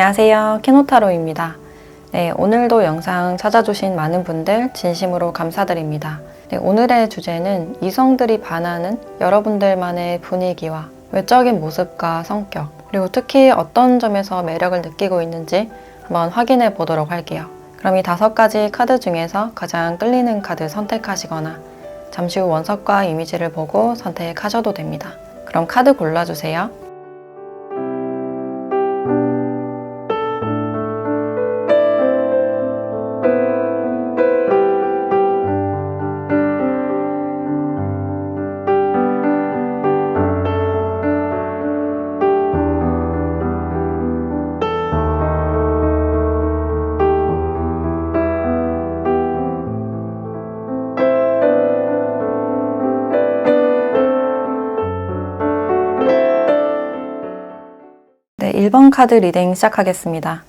안녕하세요. 키노타로입니다. 네, 오늘도 영상 찾아주신 많은 분들 진심으로 감사드립니다. 네, 오늘의 주제는 이성들이 반하는 여러분들만의 분위기와 외적인 모습과 성격, 그리고 특히 어떤 점에서 매력을 느끼고 있는지 한번 확인해 보도록 할게요. 그럼 이 5가지 카드 중에서 가장 끌리는 카드 선택하시거나 잠시 후 원석과 이미지를 보고 선택하셔도 됩니다. 그럼 카드 골라주세요. 네, 1번 카드 리딩 시작하겠습니다.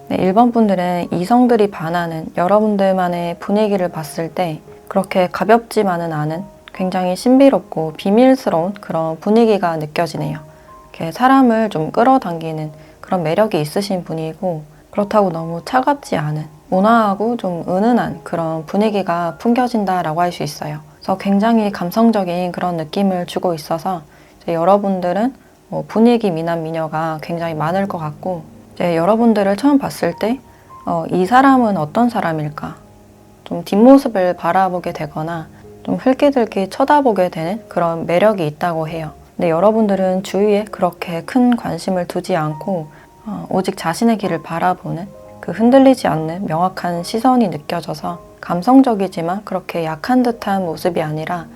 네, 1번 분들은 이성들이 반하는 여러분들만의 분위기를 봤을 때 그렇게 가볍지만은 않은 굉장히 신비롭고 비밀스러운 그런 분위기가 느껴지네요. 이렇게 사람을 좀 끌어당기는 그런 매력이 있으신 분이고, 그렇다고 너무 차갑지 않은 온화하고 좀 은은한 그런 분위기가 풍겨진다라고 할 수 있어요. 그래서 굉장히 감성적인 그런 느낌을 주고 있어서 이제 여러분들은 분위기 미남 미녀가 굉장히 많을 것 같고, 이제 여러분들을 처음 봤을 때 이 사람은 어떤 사람일까? 좀 뒷모습을 바라보게 되거나 좀 흘낏흘낏 쳐다보게 되는 그런 매력이 있다고 해요. 근데 여러분들은 주위에 그렇게 큰 관심을 두지 않고 오직 자신의 길을 바라보는 그 흔들리지 않는 명확한 시선이 느껴져서 감성적이지만 그렇게 약한 듯한 모습이 아니라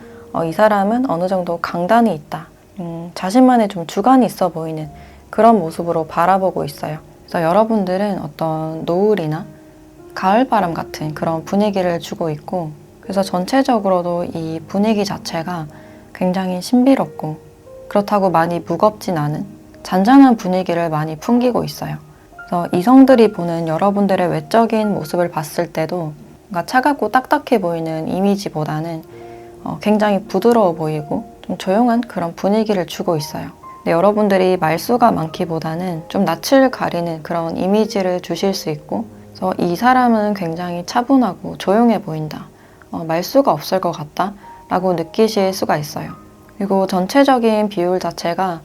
이 사람은 어느 정도 강단이 있다. 자신만의 좀 주관이 있어 보이는 그런 모습으로 바라보고 있어요. 그래서 여러분들은 어떤 노을이나 가을바람 같은 그런 분위기를 주고 있고, 그래서 전체적으로도 이 분위기 자체가 굉장히 신비롭고 그렇다고 많이 무겁진 않은 잔잔한 분위기를 많이 풍기고 있어요. 그래서 이성들이 보는 여러분들의 외적인 모습을 봤을 때도 뭔가 차갑고 딱딱해 보이는 이미지보다는 굉장히 부드러워 보이고 좀 조용한 그런 분위기를 주고 있어요. 근데 여러분들이 말수가 많기보다는 좀 낯을 가리는 그런 이미지를 주실 수 있고, 그래서 이 사람은 굉장히 차분하고 조용해 보인다. 말수가 없을 것 같다 라고 느끼실 수가 있어요. 그리고 전체적인 비율 자체가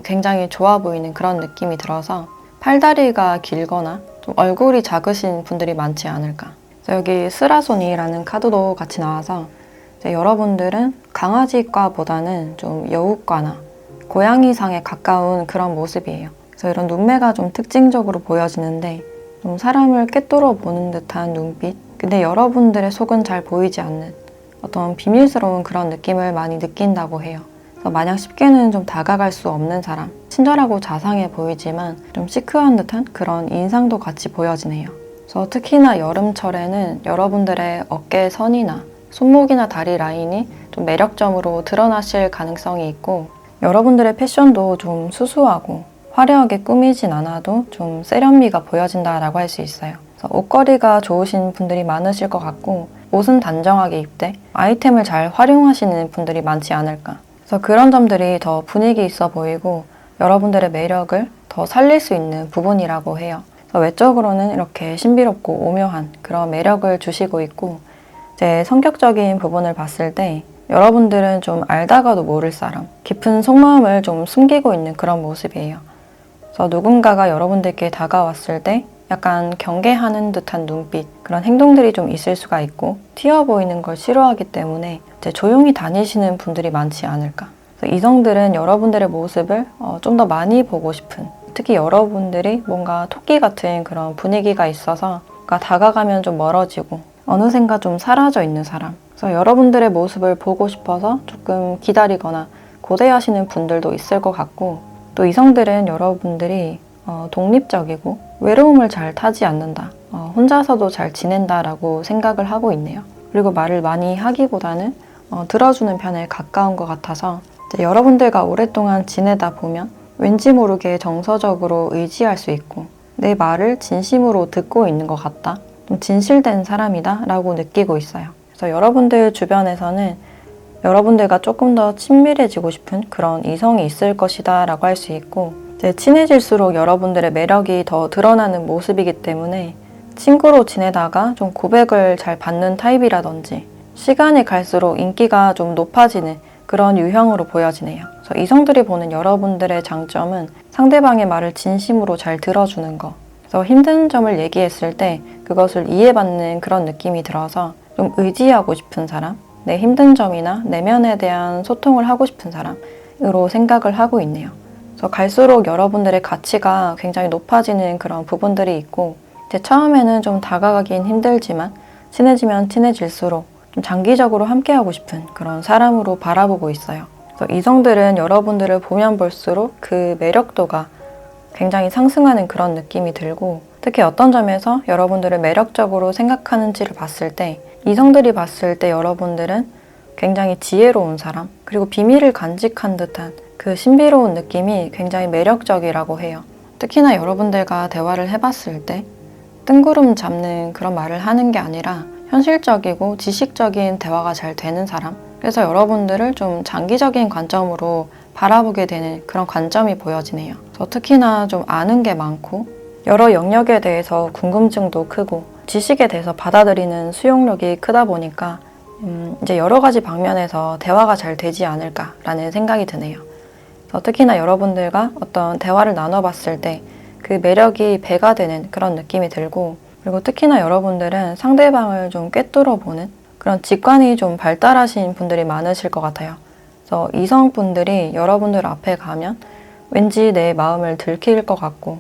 굉장히 좋아 보이는 그런 느낌이 들어서 팔다리가 길거나 좀 얼굴이 작으신 분들이 많지 않을까. 그래서 여기 스라손이라는 카드도 같이 나와서 이제 여러분들은 강아지과보다는 좀 여우과나 고양이상에 가까운 그런 모습이에요. 그래서 이런 눈매가 좀 특징적으로 보여지는데 좀 사람을 꿰뚫어 보는 듯한 눈빛, 근데 여러분들의 속은 잘 보이지 않는 어떤 비밀스러운 그런 느낌을 많이 느낀다고 해요. 그래서 마냥 쉽게는 좀 다가갈 수 없는 사람, 친절하고 자상해 보이지만 좀 시크한 듯한 그런 인상도 같이 보여지네요. 그래서 특히나 여름철에는 여러분들의 어깨 선이나 손목이나 다리 라인이 좀 매력점으로 드러나실 가능성이 있고, 여러분들의 패션도 좀 수수하고 화려하게 꾸미진 않아도 좀 세련미가 보여진다라고 할 수 있어요. 그래서 옷걸이가 좋으신 분들이 많으실 것 같고, 옷은 단정하게 입되 아이템을 잘 활용하시는 분들이 많지 않을까. 그래서 그런 점들이 더 분위기 있어 보이고 여러분들의 매력을 더 살릴 수 있는 부분이라고 해요. 그래서 외적으로는 이렇게 신비롭고 오묘한 그런 매력을 주시고 있고, 이제 성격적인 부분을 봤을 때 여러분들은 좀 알다가도 모를 사람, 깊은 속마음을 좀 숨기고 있는 그런 모습이에요. 그래서 누군가가 여러분들께 다가왔을 때 약간 경계하는 듯한 눈빛, 그런 행동들이 좀 있을 수가 있고, 튀어 보이는 걸 싫어하기 때문에 이제 조용히 다니시는 분들이 많지 않을까. 그래서 이성들은 여러분들의 모습을 좀 더 많이 보고 싶은, 특히 여러분들이 뭔가 토끼 같은 그런 분위기가 있어서 그러니까 다가가면 좀 멀어지고 어느샌가 좀 사라져 있는 사람. 그래서 여러분들의 모습을 보고 싶어서 조금 기다리거나 고대하시는 분들도 있을 것 같고, 또 이성들은 여러분들이 독립적이고 외로움을 잘 타지 않는다, 혼자서도 잘 지낸다라고 생각을 하고 있네요. 그리고 말을 많이 하기보다는 들어주는 편에 가까운 것 같아서 이제 여러분들과 오랫동안 지내다 보면 왠지 모르게 정서적으로 의지할 수 있고 내 말을 진심으로 듣고 있는 것 같다, 좀 진실된 사람이다 라고 느끼고 있어요. 그래서 여러분들 주변에서는 여러분들과 조금 더 친밀해지고 싶은 그런 이성이 있을 것이다 라고 할 수 있고, 이제 친해질수록 여러분들의 매력이 더 드러나는 모습이기 때문에 친구로 지내다가 좀 고백을 잘 받는 타입이라든지 시간이 갈수록 인기가 좀 높아지는 그런 유형으로 보여지네요. 그래서 이성들이 보는 여러분들의 장점은 상대방의 말을 진심으로 잘 들어주는 거. 그래서 힘든 점을 얘기했을 때 그것을 이해받는 그런 느낌이 들어서 좀 의지하고 싶은 사람, 내 힘든 점이나 내면에 대한 소통을 하고 싶은 사람으로 생각을 하고 있네요. 그래서 갈수록 여러분들의 가치가 굉장히 높아지는 그런 부분들이 있고, 이제 처음에는 좀 다가가긴 힘들지만 친해지면 친해질수록 좀 장기적으로 함께하고 싶은 그런 사람으로 바라보고 있어요. 그래서 이성들은 여러분들을 보면 볼수록 그 매력도가 굉장히 상승하는 그런 느낌이 들고, 특히 어떤 점에서 여러분들을 매력적으로 생각하는지를 봤을 때 이성들이 봤을 때 여러분들은 굉장히 지혜로운 사람, 그리고 비밀을 간직한 듯한 그 신비로운 느낌이 굉장히 매력적이라고 해요. 특히나 여러분들과 대화를 해봤을 때 뜬구름 잡는 그런 말을 하는 게 아니라 현실적이고 지식적인 대화가 잘 되는 사람, 그래서 여러분들을 좀 장기적인 관점으로 바라보게 되는 그런 관점이 보여지네요. 특히나 좀 아는 게 많고 여러 영역에 대해서 궁금증도 크고 지식에 대해서 받아들이는 수용력이 크다 보니까 이제 여러 가지 방면에서 대화가 잘 되지 않을까라는 생각이 드네요. 특히나 여러분들과 어떤 대화를 나눠봤을 때 그 매력이 배가 되는 그런 느낌이 들고, 그리고 특히나 여러분들은 상대방을 좀 꿰뚫어보는 그런 직관이 좀 발달하신 분들이 많으실 것 같아요. 그래서 이성분들이 여러분들 앞에 가면 왠지 내 마음을 들킬 것 같고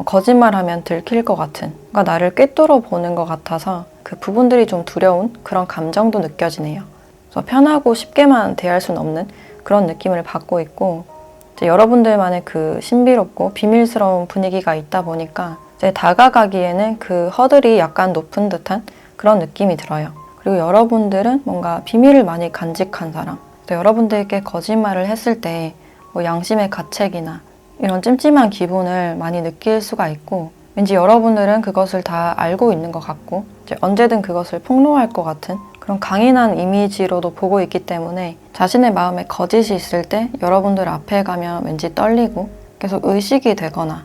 거짓말하면 들킬 것 같은, 그러니까 나를 꿰뚫어 보는 것 같아서 그 부분들이 좀 두려운 그런 감정도 느껴지네요. 그래서 편하고 쉽게만 대할 수는 없는 그런 느낌을 받고 있고, 이제 여러분들만의 그 신비롭고 비밀스러운 분위기가 있다 보니까 이제 다가가기에는 그 허들이 약간 높은 듯한 그런 느낌이 들어요. 그리고 여러분들은 뭔가 비밀을 많이 간직한 사람, 여러분들께 거짓말을 했을 때 뭐 양심의 가책이나 이런 찜찜한 기분을 많이 느낄 수가 있고, 왠지 여러분들은 그것을 다 알고 있는 것 같고 이제 언제든 그것을 폭로할 것 같은 그런 강인한 이미지로도 보고 있기 때문에 자신의 마음에 거짓이 있을 때 여러분들 앞에 가면 왠지 떨리고 계속 의식이 되거나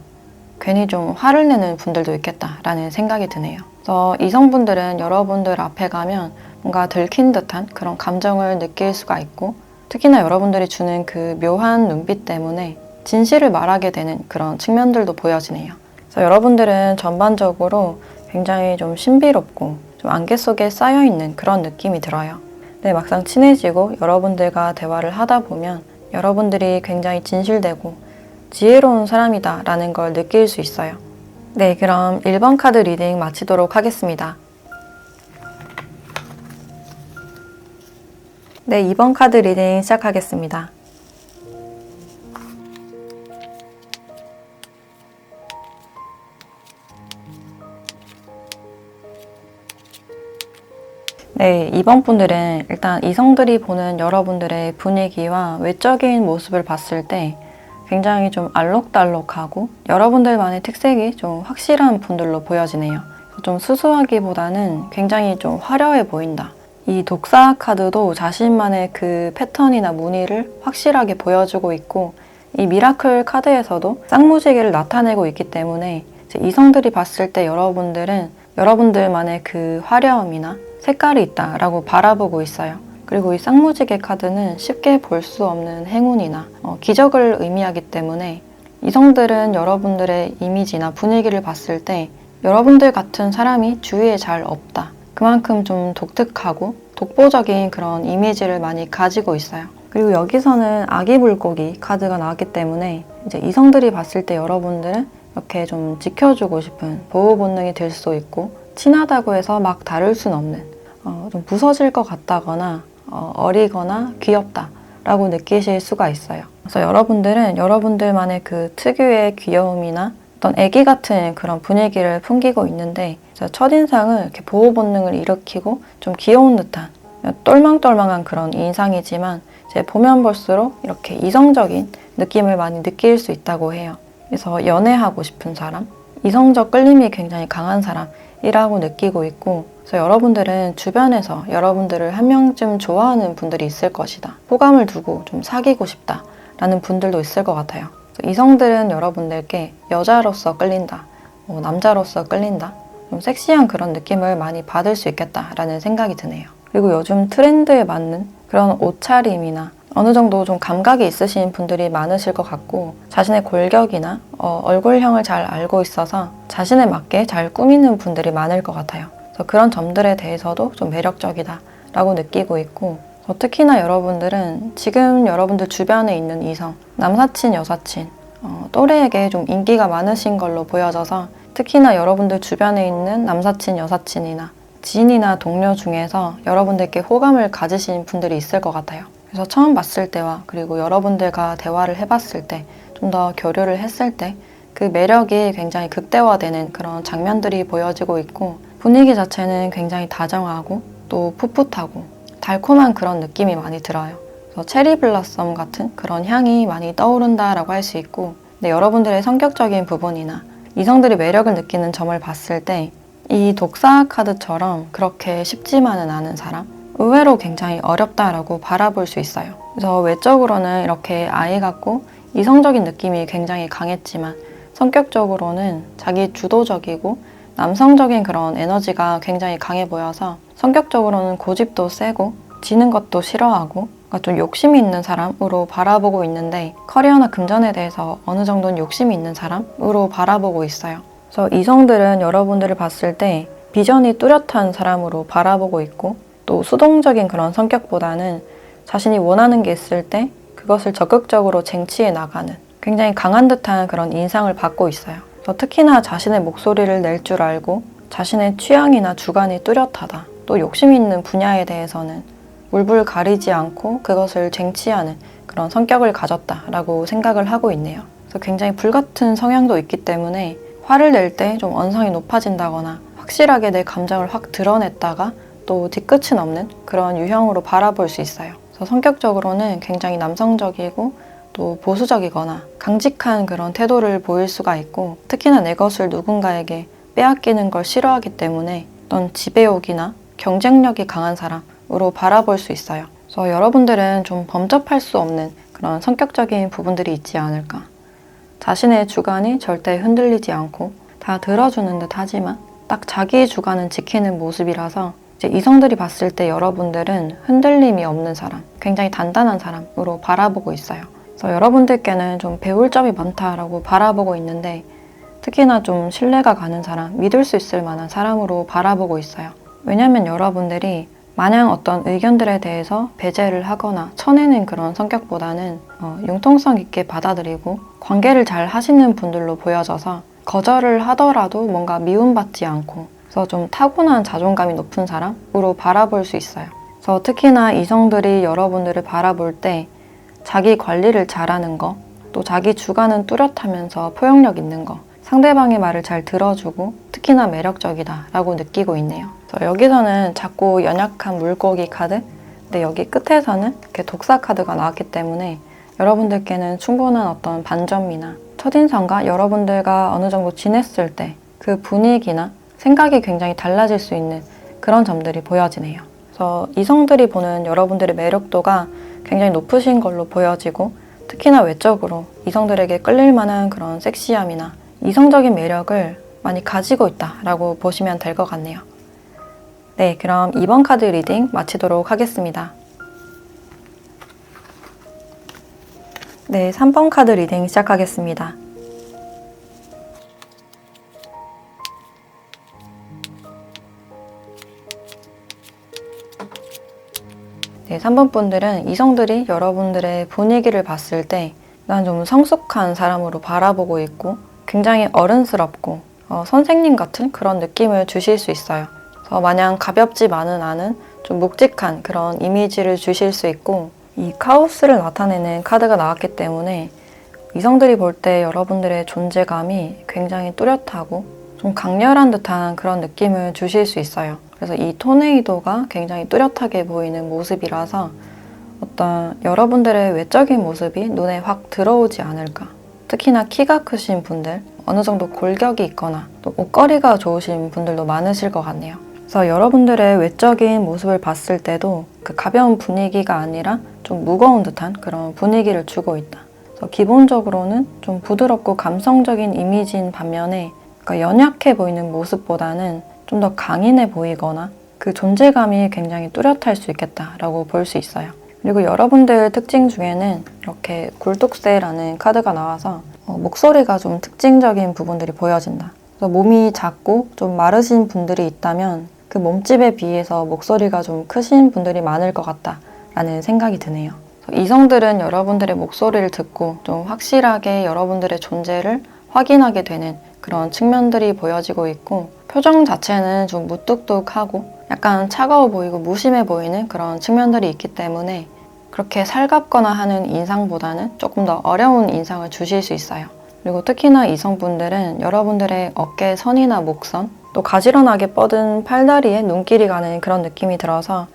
괜히 좀 화를 내는 분들도 있겠다라는 생각이 드네요. 그래서 이성분들은 여러분들 앞에 가면 뭔가 들킨 듯한 그런 감정을 느낄 수가 있고, 특히나 여러분들이 주는 그 묘한 눈빛 때문에 진실을 말하게 되는 그런 측면들도 보여지네요. 그래서 여러분들은 전반적으로 굉장히 좀 신비롭고 좀 안개 속에 쌓여있는 그런 느낌이 들어요. 근데 막상 친해지고 여러분들과 대화를 하다 보면 여러분들이 굉장히 진실되고 지혜로운 사람이다 라는 걸 느낄 수 있어요. 네, 그럼 1번 카드 리딩 마치도록 하겠습니다. 네, 2번 카드 리딩 시작하겠습니다. 네, 2번 분들은 일단 이성들이 보는 여러분들의 분위기와 외적인 모습을 봤을 때 굉장히 좀 알록달록하고 여러분들만의 특색이 좀 확실한 분들로 보여지네요. 좀 수수하기보다는 굉장히 좀 화려해 보인다. 이 독사 카드도 자신만의 그 패턴이나 무늬를 확실하게 보여주고 있고, 이 미라클 카드에서도 쌍무지개를 나타내고 있기 때문에 이성들이 봤을 때 여러분들은 여러분들만의 그 화려함이나 색깔이 있다라고 바라보고 있어요. 그리고 이 쌍무지개 카드는 쉽게 볼 수 없는 행운이나 기적을 의미하기 때문에 이성들은 여러분들의 이미지나 분위기를 봤을 때 여러분들 같은 사람이 주위에 잘 없다. 그만큼 좀 독특하고 독보적인 그런 이미지를 많이 가지고 있어요. 그리고 여기서는 아기 물고기 카드가 나왔기 때문에 이제 이성들이 봤을 때 여러분들은 이렇게 좀 지켜주고 싶은 보호 본능이 들 수 있고, 친하다고 해서 막 다룰 순 없는 좀 부서질 것 같다거나 어리거나 귀엽다 라고 느끼실 수가 있어요. 그래서 여러분들은 여러분들만의 그 특유의 귀여움이나 어떤 애기 같은 그런 분위기를 풍기고 있는데, 첫인상은 이렇게 보호 본능을 일으키고 좀 귀여운 듯한 똘망똘망한 그런 인상이지만 이제 보면 볼수록 이렇게 이성적인 느낌을 많이 느낄 수 있다고 해요. 그래서 연애하고 싶은 사람, 이성적 끌림이 굉장히 강한 사람이라고 느끼고 있고, 그래서 여러분들은 주변에서 여러분들을 한 명쯤 좋아하는 분들이 있을 것이다. 호감을 두고 좀 사귀고 싶다 라는 분들도 있을 것 같아요. 이성들은 여러분들께 여자로서 끌린다, 남자로서 끌린다, 좀 섹시한 그런 느낌을 많이 받을 수 있겠다라는 생각이 드네요. 그리고 요즘 트렌드에 맞는 그런 옷차림이나 어느 정도 좀 감각이 있으신 분들이 많으실 것 같고, 자신의 골격이나 얼굴형을 잘 알고 있어서 자신에 맞게 잘 꾸미는 분들이 많을 것 같아요. 그래서 그런 점들에 대해서도 좀 매력적이다 라고 느끼고 있고, 특히나 여러분들은 지금 여러분들 주변에 있는 이성, 남사친, 여사친, 또래에게 좀 인기가 많으신 걸로 보여져서 특히나 여러분들 주변에 있는 남사친, 여사친이나 지인이나 동료 중에서 여러분들께 호감을 가지신 분들이 있을 것 같아요. 그래서 처음 봤을 때와 그리고 여러분들과 대화를 해봤을 때, 좀 더 교류를 했을 때 그 매력이 굉장히 극대화되는 그런 장면들이 보여지고 있고, 분위기 자체는 굉장히 다정하고 또 풋풋하고 달콤한 그런 느낌이 많이 들어요. 그래서 체리 블라썸 같은 그런 향이 많이 떠오른다라고 할 수 있고, 근데 여러분들의 성격적인 부분이나 이성들이 매력을 느끼는 점을 봤을 때 이 독사 카드처럼 그렇게 쉽지만은 않은 사람, 의외로 굉장히 어렵다라고 바라볼 수 있어요. 그래서 외적으로는 이렇게 아이 같고 이성적인 느낌이 굉장히 강했지만 성격적으로는 자기 주도적이고 남성적인 그런 에너지가 굉장히 강해 보여서 성격적으로는 고집도 세고 지는 것도 싫어하고 좀 욕심이 있는 사람으로 바라보고 있는데, 커리어나 금전에 대해서 어느 정도는 욕심이 있는 사람으로 바라보고 있어요. 그래서 이성들은 여러분들을 봤을 때 비전이 뚜렷한 사람으로 바라보고 있고, 또 수동적인 그런 성격보다는 자신이 원하는 게 있을 때 그것을 적극적으로 쟁취해 나가는 굉장히 강한 듯한 그런 인상을 받고 있어요. 그래서 특히나 자신의 목소리를 낼 줄 알고 자신의 취향이나 주관이 뚜렷하다, 또 욕심 있는 분야에 대해서는 물불 가리지 않고 그것을 쟁취하는 그런 성격을 가졌다라고 생각을 하고 있네요. 그래서 굉장히 불같은 성향도 있기 때문에 화를 낼 때 좀 언성이 높아진다거나 확실하게 내 감정을 확 드러냈다가 또 뒤끝은 없는 그런 유형으로 바라볼 수 있어요. 그래서 성격적으로는 굉장히 남성적이고 또 보수적이거나 강직한 그런 태도를 보일 수가 있고, 특히나 내 것을 누군가에게 빼앗기는 걸 싫어하기 때문에 어떤 지배욕이나 경쟁력이 강한 사람으로 바라볼 수 있어요. 그래서 여러분들은 좀 범접할 수 없는 그런 성격적인 부분들이 있지 않을까. 자신의 주관이 절대 흔들리지 않고 다 들어주는 듯 하지만 딱 자기 주관은 지키는 모습이라서 이제 이성들이 봤을 때 여러분들은 흔들림이 없는 사람, 굉장히 단단한 사람으로 바라보고 있어요. 그래서 여러분들께는 좀 배울 점이 많다라고 바라보고 있는데, 특히나 좀 신뢰가 가는 사람, 믿을 수 있을 만한 사람으로 바라보고 있어요. 왜냐하면 여러분들이 마냥 어떤 의견들에 대해서 배제를 하거나 쳐내는 그런 성격보다는 융통성 있게 받아들이고 관계를 잘 하시는 분들로 보여져서 거절을 하더라도 뭔가 미움받지 않고, 그래서 좀 타고난 자존감이 높은 사람으로 바라볼 수 있어요. 그래서 특히나 이성들이 여러분들을 바라볼 때 자기 관리를 잘하는 거, 또 자기 주관은 뚜렷하면서 포용력 있는 거, 상대방의 말을 잘 들어주고 특히나 매력적이다라고 느끼고 있네요. 그래서 여기서는 자꾸 연약한 물고기 카드, 근데 여기 끝에서는 이렇게 독사 카드가 나왔기 때문에 여러분들께는 충분한 어떤 반전이나 첫인상과 여러분들과 어느 정도 지냈을 때 그 분위기나 생각이 굉장히 달라질 수 있는 그런 점들이 보여지네요. 그래서 이성들이 보는 여러분들의 매력도가 굉장히 높으신 걸로 보여지고, 특히나 외적으로 이성들에게 끌릴 만한 그런 섹시함이나 이성적인 매력을 많이 가지고 있다라고 보시면 될 것 같네요. 네, 그럼 2번 카드 리딩 마치도록 하겠습니다. 네, 3번 카드 리딩 시작하겠습니다. 네, 3번 분들은 이성들이 여러분들의 분위기를 봤을 때 난 좀 성숙한 사람으로 바라보고 있고 굉장히 어른스럽고 선생님 같은 그런 느낌을 주실 수 있어요. 그래서 마냥 가볍지만은 않은 좀 묵직한 그런 이미지를 주실 수 있고, 이 카오스를 나타내는 카드가 나왔기 때문에 이성들이 볼 때 여러분들의 존재감이 굉장히 뚜렷하고 좀 강렬한 듯한 그런 느낌을 주실 수 있어요. 그래서 이 토네이도가 굉장히 뚜렷하게 보이는 모습이라서 어떤 여러분들의 외적인 모습이 눈에 확 들어오지 않을까. 특히나 키가 크신 분들, 어느 정도 골격이 있거나 또 옷걸이가 좋으신 분들도 많으실 것 같네요. 그래서 여러분들의 외적인 모습을 봤을 때도 그 가벼운 분위기가 아니라 좀 무거운 듯한 그런 분위기를 주고 있다. 그래서 기본적으로는 좀 부드럽고 감성적인 이미지인 반면에 그러니까 연약해 보이는 모습보다는 좀 더 강인해 보이거나 그 존재감이 굉장히 뚜렷할 수 있겠다라고 볼 수 있어요. 그리고 여러분들 특징 중에는 이렇게 굴뚝새라는 카드가 나와서 목소리가 좀 특징적인 부분들이 보여진다. 그래서 몸이 작고 좀 마르신 분들이 있다면 그 몸집에 비해서 목소리가 좀 크신 분들이 많을 것 같다라는 생각이 드네요. 이성들은 여러분들의 목소리를 듣고 좀 확실하게 여러분들의 존재를 확인하게 되는 그런 측면들이 보여지고 있고 표정 자체는 좀 무뚝뚝하고 약간 차가워 보이고 무심해 보이는 그런 측면들이 있기 때문에 그렇게 살갑거나 하는 인상보다는 조금 더 어려운 인상을 주실 수 있어요. 그리고 특히나 이성분들은 여러분들의 어깨 선이나 목선, 또 가지런하게 뻗은 팔다리에 눈길이 가는 그런 느낌이 들어서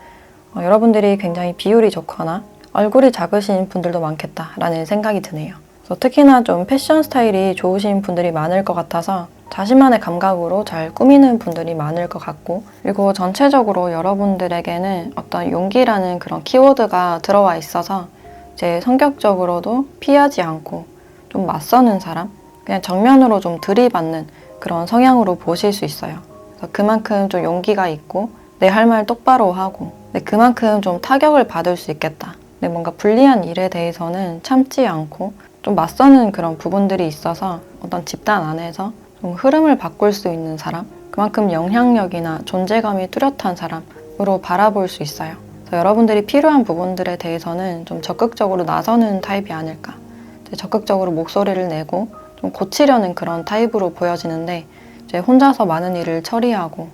여러분들이 굉장히 비율이 좋거나 얼굴이 작으신 분들도 많겠다라는 생각이 드네요. 그래서 특히나 좀 패션 스타일이 좋으신 분들이 많을 것 같아서 자신만의 감각으로 잘 꾸미는 분들이 많을 것 같고 그리고 전체적으로 여러분들에게는 어떤 용기라는 그런 키워드가 들어와 있어서 이제 성격적으로도 피하지 않고 좀 맞서는 사람, 그냥 정면으로 좀 들이받는 그런 성향으로 보실 수 있어요. 그래서 그만큼 좀 용기가 있고 내 할 말 똑바로 하고 그만큼 좀 타격을 받을 수 있겠다. 근데 뭔가 불리한 일에 대해서는 참지 않고 좀 맞서는 그런 부분들이 있어서 어떤 집단 안에서 좀 흐름을 바꿀 수 있는 사람, 그만큼 영향력이나 존재감이 뚜렷한 사람으로 바라볼 수 있어요. 그래서 여러분들이 필요한 부분들에 대해서는 좀 적극적으로 나서는 타입이 아닐까. 적극적으로 목소리를 내고 좀 고치려는 그런 타입으로 보여지는데 이제 혼자서 많은 일을 처리하고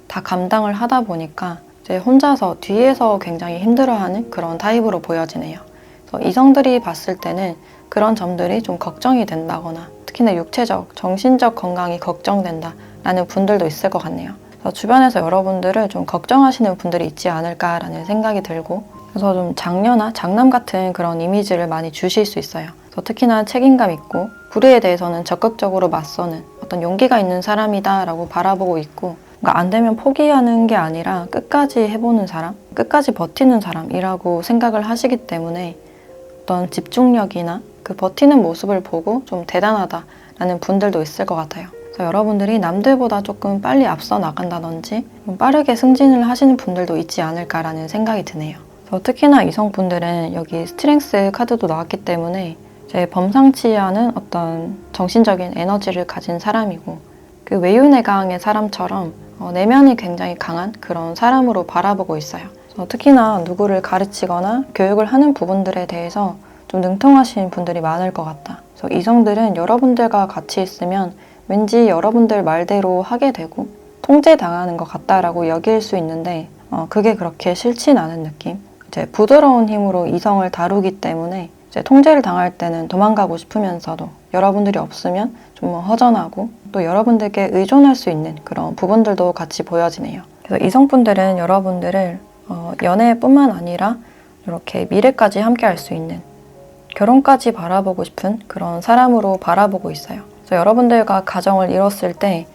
다 감당을 하다 보니까 이제 혼자서 뒤에서 굉장히 힘들어하는 그런 타입으로 보여지네요. 그래서 이성들이 봤을 때는 그런 점들이 좀 걱정이 된다거나 특히나 육체적, 정신적 건강이 걱정된다라는 분들도 있을 것 같네요. 그래서 주변에서 여러분들을 좀 걱정하시는 분들이 있지 않을까라는 생각이 들고 그래서 좀 장녀나 장남 같은 그런 이미지를 많이 주실 수 있어요. 그래서 특히나 책임감 있고 불의에 대해서는 적극적으로 맞서는 어떤 용기가 있는 사람이다라고 바라보고 있고 그러니까 안 되면 포기하는 게 아니라 끝까지 해보는 사람, 끝까지 버티는 사람이라고 생각을 하시기 때문에 어떤 집중력이나 그 버티는 모습을 보고 좀 대단하다라는 분들도 있을 것 같아요. 그래서 여러분들이 남들보다 조금 빨리 앞서 나간다든지 좀 빠르게 승진을 하시는 분들도 있지 않을까라는 생각이 드네요. 그래서 특히나 이성분들은 여기 스트렝스 카드도 나왔기 때문에 이제 범상치 않은 어떤 정신적인 에너지를 가진 사람이고 그 외유내강의 사람처럼 내면이 굉장히 강한 그런 사람으로 바라보고 있어요. 그래서 특히나 누구를 가르치거나 교육을 하는 부분들에 대해서 좀 능통하신 분들이 많을 것 같다. 그래서 이성들은 여러분들과 같이 있으면 왠지 여러분들 말대로 하게 되고 통제당하는 것 같다라고 여길 수 있는데 그게 그렇게 싫진 않은 느낌. 이제 부드러운 힘으로 이성을 다루기 때문에 이제 통제를 당할 때는 도망가고 싶으면서도 여러분들이 없으면 좀 허전하고 또 여러분들께 의존할 수 있는 그런 부분들도 같이 보여지네요. 그래서 이성분들은 여러분들을 연애뿐만 아니라 이렇게 미래까지 함께 할 수 있는 결혼까지 바라보고 싶은 그런 사람으로 바라보고 있어요. 그래서 여러분들과 가정을 이뤘을 때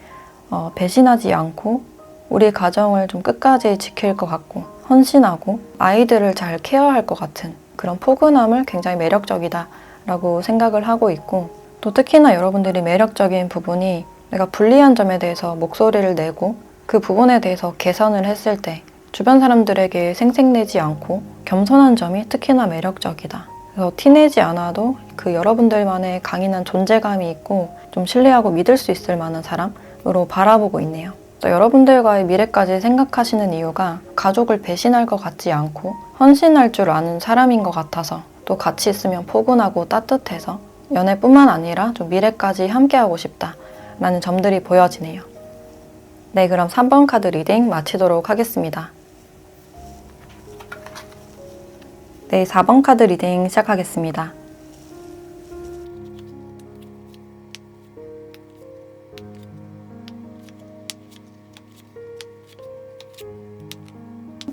배신하지 않고 우리 가정을 좀 끝까지 지킬 것 같고 헌신하고 아이들을 잘 케어할 것 같은 그런 포근함을 굉장히 매력적이다 라고 생각을 하고 있고 또 특히나 여러분들이 매력적인 부분이 내가 불리한 점에 대해서 목소리를 내고 그 부분에 대해서 개선을 했을 때 주변 사람들에게 생색내지 않고 겸손한 점이 특히나 매력적이다. 그래서 티내지 않아도 그 여러분들만의 강인한 존재감이 있고 좀 신뢰하고 믿을 수 있을 만한 사람으로 바라보고 있네요. 또 여러분들과의 미래까지 생각하시는 이유가 가족을 배신할 것 같지 않고 헌신할 줄 아는 사람인 것 같아서 또 같이 있으면 포근하고 따뜻해서 연애뿐만 아니라 좀 미래까지 함께하고 싶다라는 점들이 보여지네요. 네, 그럼 3번 카드 리딩 마치도록 하겠습니다. 네, 4번 카드 리딩 시작하겠습니다.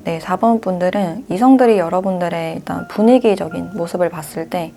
네, 4번 분들은 이성들이 여러분들의 일단 분위기적인 모습을 봤을 때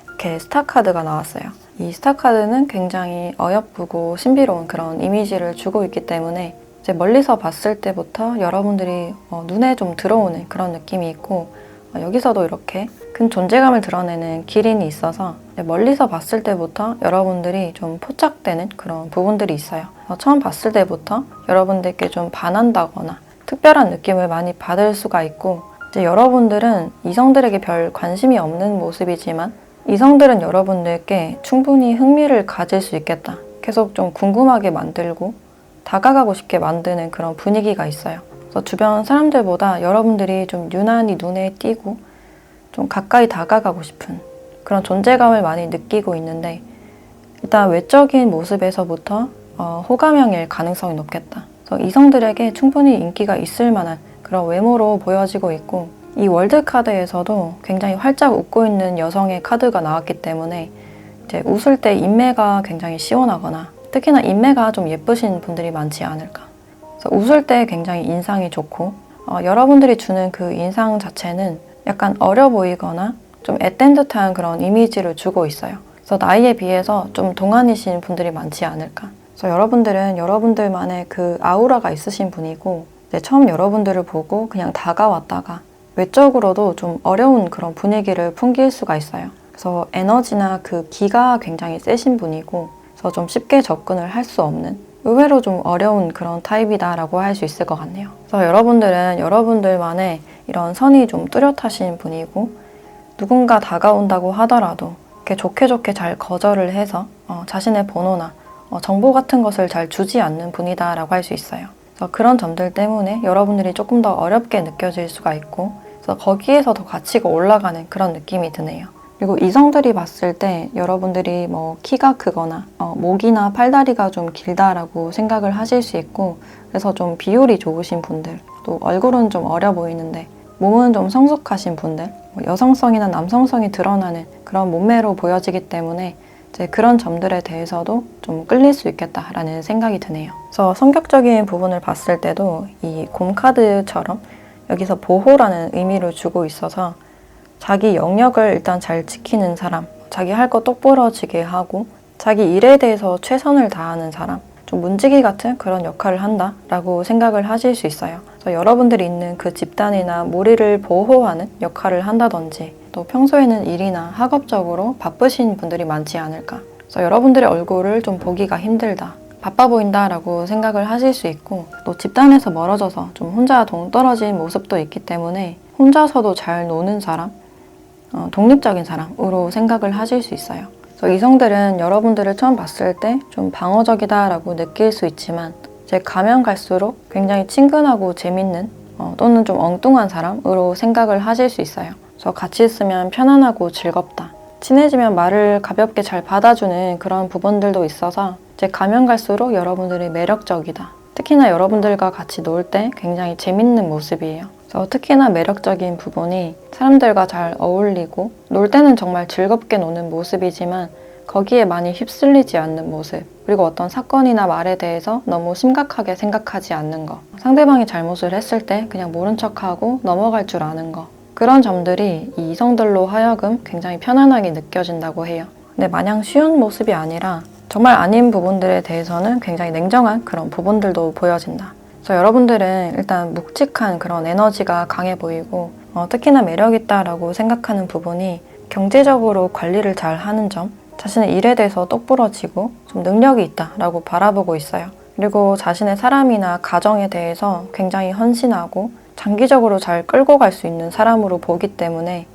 이렇게 스타 카드가 나왔어요. 이 스타 카드는 굉장히 어여쁘고 신비로운 그런 이미지를 주고 있기 때문에 이제 멀리서 봤을 때부터 여러분들이 눈에 좀 들어오는 그런 느낌이 있고, 여기서도 이렇게 큰 존재감을 드러내는 기린이 있어서 멀리서 봤을 때부터 여러분들이 좀 포착되는 그런 부분들이 있어요. 처음 봤을 때부터 여러분들께 좀 반한다거나 특별한 느낌을 많이 받을 수가 있고, 이제 여러분들은 이성들에게 별 관심이 없는 모습이지만 이성들은 여러분들께 충분히 흥미를 가질 수 있겠다. 계속 좀 궁금하게 만들고 다가가고 싶게 만드는 그런 분위기가 있어요. 그래서 주변 사람들보다 여러분들이 좀 유난히 눈에 띄고 좀 가까이 다가가고 싶은 그런 존재감을 많이 느끼고 있는데, 일단 외적인 모습에서부터 호감형일 가능성이 높겠다. 그래서 이성들에게 충분히 인기가 있을 만한 그런 외모로 보여지고 있고, 이 월드카드에서도 굉장히 활짝 웃고 있는 여성의 카드가 나왔기 때문에 이제 웃을 때 인매가 굉장히 시원하거나 특히나 인매가 좀 예쁘신 분들이 많지 않을까. 그래서 웃을 때 굉장히 인상이 좋고, 여러분들이 주는 그 인상 자체는 약간 어려 보이거나 좀 앳된 듯한 그런 이미지를 주고 있어요. 그래서 나이에 비해서 좀 동안이신 분들이 많지 않을까. 그래서 여러분들은 여러분들만의 그 아우라가 있으신 분이고, 처음 여러분들을 보고 그냥 다가왔다가 외적으로도 좀 어려운 그런 분위기를 풍길 수가 있어요. 그래서 에너지나 그 기가 굉장히 세신 분이고, 그래서 좀 쉽게 접근을 할 수 없는, 의외로 좀 어려운 그런 타입이다라고 할 수 있을 것 같네요. 그래서 여러분들은 여러분들만의 이런 선이 좀 뚜렷하신 분이고, 누군가 다가온다고 하더라도 이렇게 좋게 잘 거절을 해서 자신의 번호나 정보 같은 것을 잘 주지 않는 분이다라고 할 수 있어요. 그래서 그런 점들 때문에 여러분들이 조금 더 어렵게 느껴질 수가 있고, 그래서 거기에서 더 가치가 올라가는 그런 느낌이 드네요. 그리고 이성들이 봤을 때 여러분들이 뭐 키가 크거나 목이나 팔다리가 좀 길다라고 생각을 하실 수 있고, 그래서 좀 비율이 좋으신 분들, 또 얼굴은 좀 어려 보이는데 몸은 좀 성숙하신 분들, 여성성이나 남성성이 드러나는 그런 몸매로 보여지기 때문에 이제 그런 점들에 대해서도 좀 끌릴 수 있겠다라는 생각이 드네요. 그래서 성격적인 부분을 봤을 때도 이 곰카드처럼 여기서 보호라는 의미를 주고 있어서 자기 영역을 일단 잘 지키는 사람, 자기 할 거 똑부러지게 하고 자기 일에 대해서 최선을 다하는 사람, 좀 문지기 같은 그런 역할을 한다라고 생각을 하실 수 있어요. 그래서 여러분들이 있는 그 집단이나 무리를 보호하는 역할을 한다든지, 또 평소에는 일이나 학업적으로 바쁘신 분들이 많지 않을까. 그래서 여러분들의 얼굴을 좀 보기가 힘들다, 바빠 보인다라고 생각을 하실 수 있고, 또 집단에서 멀어져서 좀 혼자 동떨어진 모습도 있기 때문에 혼자서도 잘 노는 사람, 독립적인 사람으로 생각을 하실 수 있어요. 그래서 이성들은 여러분들을 처음 봤을 때 좀 방어적이다라고 느낄 수 있지만, 이제 가면 갈수록 굉장히 친근하고 재밌는 또는 좀 엉뚱한 사람으로 생각을 하실 수 있어요. 그래서 같이 있으면 편안하고 즐겁다, 친해지면 말을 가볍게 잘 받아주는 그런 부분들도 있어서 이제 가면 갈수록 여러분들이 매력적이다. 특히나 여러분들과 같이 놀 때 굉장히 재밌는 모습이에요. 그래서 특히나 매력적인 부분이 사람들과 잘 어울리고 놀 때는 정말 즐겁게 노는 모습이지만 거기에 많이 휩쓸리지 않는 모습, 그리고 어떤 사건이나 말에 대해서 너무 심각하게 생각하지 않는 거, 상대방이 잘못을 했을 때 그냥 모른 척하고 넘어갈 줄 아는 거, 그런 점들이 이 이성들로 하여금 굉장히 편안하게 느껴진다고 해요. 근데 마냥 쉬운 모습이 아니라 정말 아닌 부분들에 대해서는 굉장히 냉정한 그런 부분들도 보여진다. 그래서 여러분들은 일단 묵직한 그런 에너지가 강해 보이고, 특히나 매력있다라고 생각하는 부분이 경제적으로 관리를 잘 하는 점, 자신의 일에 대해서 똑부러지고 좀 능력이 있다라고 바라보고 있어요. 그리고 자신의 사람이나 가정에 대해서 굉장히 헌신하고 장기적으로 잘 끌고 갈 수 있는 사람으로 보기 때문에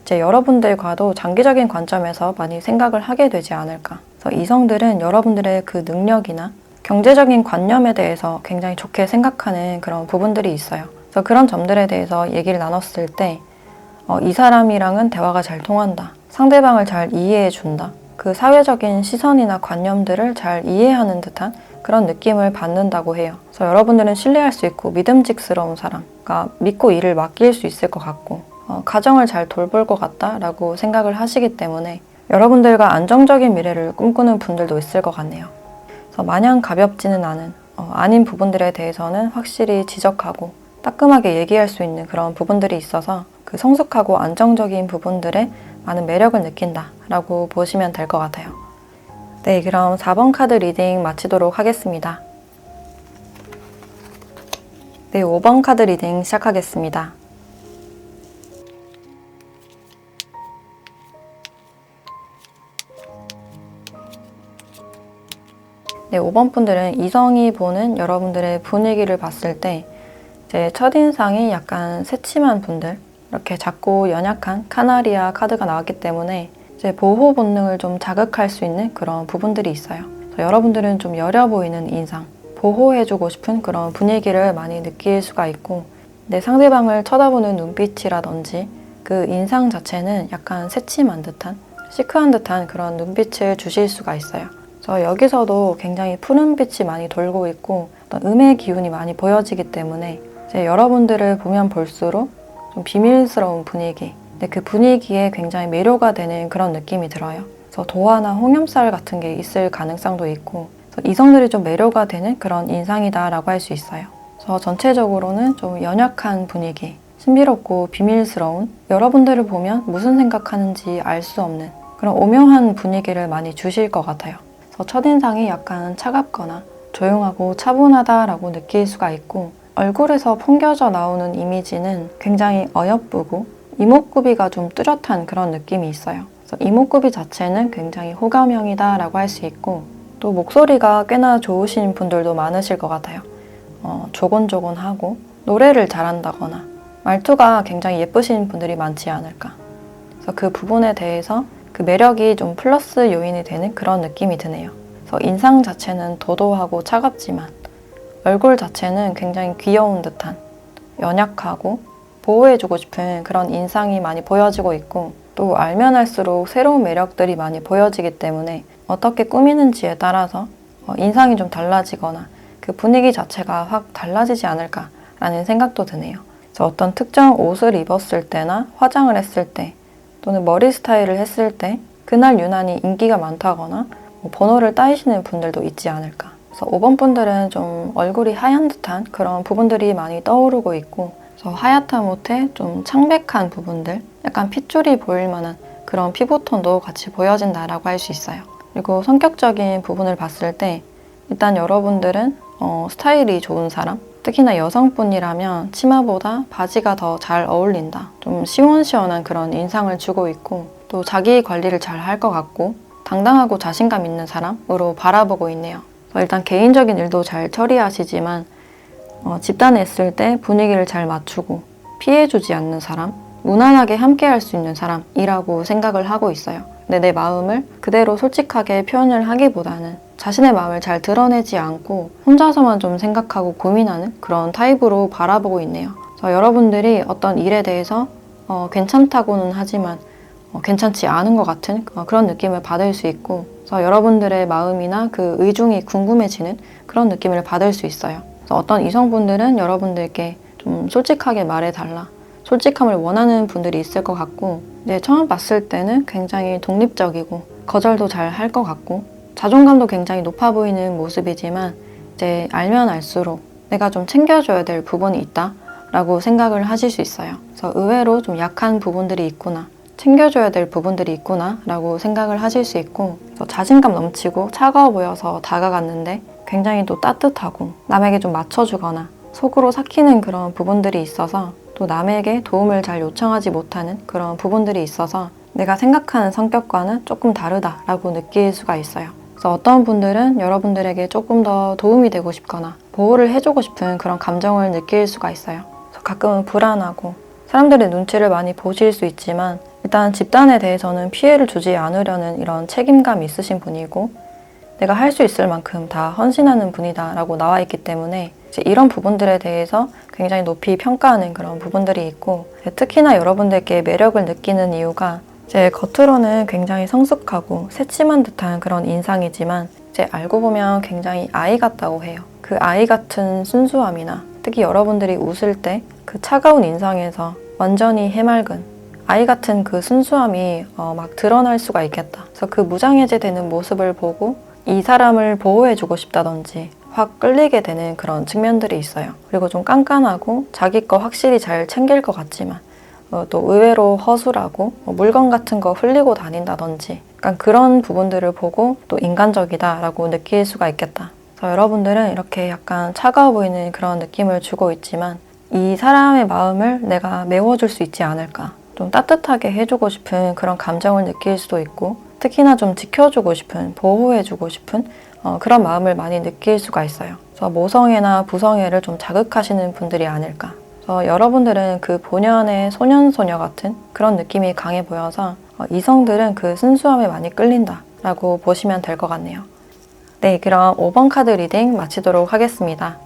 이제 여러분들과도 장기적인 관점에서 많이 생각을 하게 되지 않을까. 그래서 이성들은 여러분들의 그 능력이나 경제적인 관념에 대해서 굉장히 좋게 생각하는 그런 부분들이 있어요. 그래서 그런 점들에 대해서 얘기를 나눴을 때 이 사람이랑은 대화가 잘 통한다, 상대방을 잘 이해해 준다, 그 사회적인 시선이나 관념들을 잘 이해하는 듯한 그런 느낌을 받는다고 해요. 그래서 여러분들은 신뢰할 수 있고 믿음직스러운 사람, 그러니까 믿고 일을 맡길 수 있을 것 같고 가정을 잘 돌볼 것 같다라고 생각을 하시기 때문에 여러분들과 안정적인 미래를 꿈꾸는 분들도 있을 것 같네요. 그래서 마냥 가볍지는 않은 아닌 부분들에 대해서는 확실히 지적하고 따끔하게 얘기할 수 있는 그런 부분들이 있어서 그 성숙하고 안정적인 부분들에 많은 매력을 느낀다라고 보시면 될 것 같아요. 네, 그럼 4번 카드 리딩 마치도록 하겠습니다. 네, 5번 카드 리딩 시작하겠습니다. 네, 5번 분들은 이성이 보는 여러분들의 분위기를 봤을 때 이제 첫인상이 약간 새침한 분들, 이렇게 작고 연약한 카나리아 카드가 나왔기 때문에 이제 보호 본능을 좀 자극할 수 있는 그런 부분들이 있어요. 여러분들은 좀 여려 보이는 인상, 보호해주고 싶은 그런 분위기를 많이 느낄 수가 있고, 내 상대방을 쳐다보는 눈빛이라든지 그 인상 자체는 약간 새침한 듯한, 시크한 듯한 그런 눈빛을 주실 수가 있어요. 그래서 여기서도 굉장히 푸른빛이 많이 돌고 있고 어떤 음의 기운이 많이 보여지기 때문에 이제 여러분들을 보면 볼수록 좀 비밀스러운 분위기, 근데 그 분위기에 굉장히 매료가 되는 그런 느낌이 들어요. 그래서 도화나 홍염살 같은 게 있을 가능성도 있고, 그래서 이성들이 좀 매료가 되는 그런 인상이다라고 할 수 있어요. 그래서 전체적으로는 좀 연약한 분위기, 신비롭고 비밀스러운, 여러분들을 보면 무슨 생각하는지 알 수 없는 그런 오묘한 분위기를 많이 주실 것 같아요. 그래서 첫인상이 약간 차갑거나 조용하고 차분하다라고 느낄 수가 있고, 얼굴에서 풍겨져 나오는 이미지는 굉장히 어여쁘고 이목구비가 좀 뚜렷한 그런 느낌이 있어요. 그래서 이목구비 자체는 굉장히 호감형이다라고 할 수 있고, 또 목소리가 꽤나 좋으신 분들도 많으실 것 같아요. 조곤조곤하고 노래를 잘한다거나 말투가 굉장히 예쁘신 분들이 많지 않을까. 그래서 그 부분에 대해서 그 매력이 좀 플러스 요인이 되는 그런 느낌이 드네요. 그래서 인상 자체는 도도하고 차갑지만 얼굴 자체는 굉장히 귀여운 듯한, 연약하고 보호해주고 싶은 그런 인상이 많이 보여지고 있고, 또 알면 알수록 새로운 매력들이 많이 보여지기 때문에 어떻게 꾸미는지에 따라서 인상이 좀 달라지거나 그 분위기 자체가 확 달라지지 않을까라는 생각도 드네요. 그래서 어떤 특정 옷을 입었을 때나 화장을 했을 때, 또는 머리 스타일을 했을 때 그날 유난히 인기가 많다거나 번호를 따이시는 분들도 있지 않을까. 그래서 5번 분들은 좀 얼굴이 하얀 듯한 그런 부분들이 많이 떠오르고 있고, 그래서 하얗다 못해 좀 창백한 부분들, 약간 핏줄이 보일 만한 그런 피부톤도 같이 보여진다라고 할 수 있어요. 그리고 성격적인 부분을 봤을 때 일단 여러분들은 스타일이 좋은 사람, 특히나 여성분이라면 치마보다 바지가 더 잘 어울린다. 좀 시원시원한 그런 인상을 주고 있고, 또 자기 관리를 잘 할 것 같고 당당하고 자신감 있는 사람으로 바라보고 있네요. 일단 개인적인 일도 잘 처리하시지만 집단에 있을 때 분위기를 잘 맞추고 피해주지 않는 사람, 무난하게 함께 할 수 있는 사람이라고 생각을 하고 있어요. 근데 내 마음을 그대로 솔직하게 표현을 하기보다는 자신의 마음을 잘 드러내지 않고 혼자서만 좀 생각하고 고민하는 그런 타입으로 바라보고 있네요. 그래서 여러분들이 어떤 일에 대해서 괜찮다고는 하지만 괜찮지 않은 것 같은 그런 느낌을 받을 수 있고, 그래서 여러분들의 마음이나 그 의중이 궁금해지는 그런 느낌을 받을 수 있어요. 그래서 어떤 이성분들은 여러분들께 좀 솔직하게 말해달라, 솔직함을 원하는 분들이 있을 것 같고, 네, 처음 봤을 때는 굉장히 독립적이고 거절도 잘 할 것 같고 자존감도 굉장히 높아 보이는 모습이지만, 이제 알면 알수록 내가 좀 챙겨줘야 될 부분이 있다 라고 생각을 하실 수 있어요. 그래서 의외로 좀 약한 부분들이 있구나, 챙겨줘야 될 부분들이 있구나 라고 생각을 하실 수 있고, 그래서 자신감 넘치고 차가워 보여서 다가갔는데 굉장히 또 따뜻하고 남에게 좀 맞춰주거나 속으로 삭히는 그런 부분들이 있어서, 또 남에게 도움을 잘 요청하지 못하는 그런 부분들이 있어서 내가 생각하는 성격과는 조금 다르다라고 느낄 수가 있어요. 그래서 어떤 분들은 여러분들에게 조금 더 도움이 되고 싶거나 보호를 해주고 싶은 그런 감정을 느낄 수가 있어요. 그래서 가끔은 불안하고 사람들의 눈치를 많이 보실 수 있지만, 일단 집단에 대해서는 피해를 주지 않으려는 이런 책임감이 있으신 분이고, 내가 할 수 있을 만큼 다 헌신하는 분이다 라고 나와 있기 때문에 이제 이런 부분들에 대해서 굉장히 높이 평가하는 그런 부분들이 있고, 특히나 여러분들께 매력을 느끼는 이유가 이제 겉으로는 굉장히 성숙하고 새침한 듯한 그런 인상이지만, 이제 알고 보면 굉장히 아이 같다고 해요. 그 아이 같은 순수함이나 특히 여러분들이 웃을 때 그 차가운 인상에서 완전히 해맑은 아이 같은 그 순수함이 막 드러날 수가 있겠다. 그래서 그 무장해제되는 모습을 보고 이 사람을 보호해주고 싶다든지 확 끌리게 되는 그런 측면들이 있어요. 그리고 좀 깐깐하고 자기 거 확실히 잘 챙길 것 같지만 또 의외로 허술하고 물건 같은 거 흘리고 다닌다든지, 약간 그런 부분들을 보고 또 인간적이다라고 느낄 수가 있겠다. 그래서 여러분들은 이렇게 약간 차가워 보이는 그런 느낌을 주고 있지만 이 사람의 마음을 내가 메워줄 수 있지 않을까. 좀 따뜻하게 해주고 싶은 그런 감정을 느낄 수도 있고 특히나 좀 지켜주고 싶은, 보호해주고 싶은 그런 마음을 많이 느낄 수가 있어요. 그래서 모성애나 부성애를 좀 자극하시는 분들이 아닐까. 그래서 여러분들은 그 본연의 소년소녀 같은 그런 느낌이 강해 보여서 이성들은 그 순수함에 많이 끌린다라고 보시면 될 것 같네요. 네, 그럼 5번 카드 리딩 마치도록 하겠습니다.